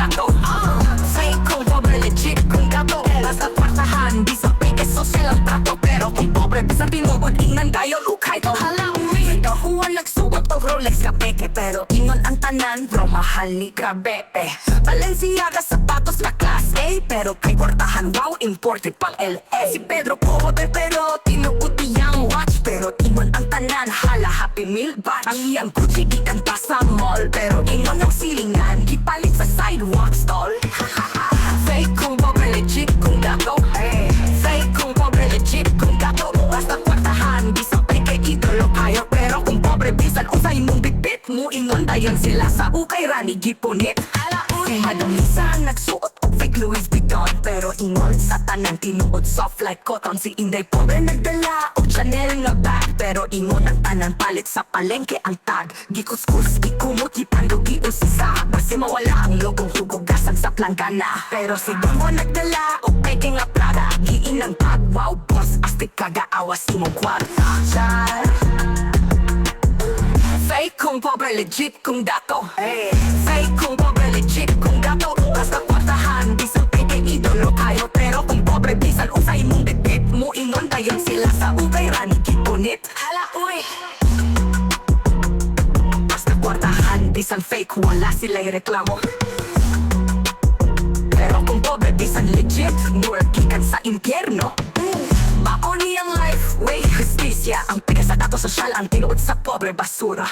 dato. Fake kung pobre, legit kung dato. Basta kwartahan, di sa peke social ang trato. Pero kung pobre, bisan pinugod, ingnan tayo lukay to. Hala, uwi ito, huwag nagsugot o Rolex ka peke. Pero ingon ang tanan, bro, mahal ni grabepe. Balenciaga, sapatos na class A. Pero kay kwartahan, wow, imported pang LA. Si Pedro pobre, pero tinukot niyang watch. Pero ingon ang tanan, hala, happy meal batch. Ang iyang Gucci, ikan pa sa mall. Pero ingon ang silingan, gipalit sa sidewalk stall. Fake kung pobre, legit kung dato. Fake kung pobre, legit kung dato. Basta kwartahan, bisang peke, idolo kayo. Pero kung pobre, bisan usay mong bitbit mo, ingon dayon sila sa ukay rani gipunit. Si madamisan nagsuot og fake Louis Vuitton. Pero ingon sa tanan tinuod soft like cotton. Si Inday pobre nagdala og Chanel nga bag. Pero ingon ang tanan palit sa palengke ang tag. Gikuskus, gikumot, gipando, giusisa. Basi mawala ang logong hugugasan sa planggana. Pero si Bongo nagdala og peke nga Prada. Giinang tag, wow boss, astig kagaawas imong kwarta. Char fake kung pobre, legit kung dato. Fake kung pobre, legit kung dato. Basta kwartahan, bisang peke, idolo kayo. Pero kung pobre, bisan usay mong bitbit mo, ingon dayon sila sa ukay rani gipunit. Hala, uy! Basta kwartahan, bisan fake, wala sila'y reklamo. Pero kung pobre, bisan legit, workikan sa impyerno. Mao niyang life, way, justisya. Ang pika sa dato sosyal, ang tinuod sa pobre basura.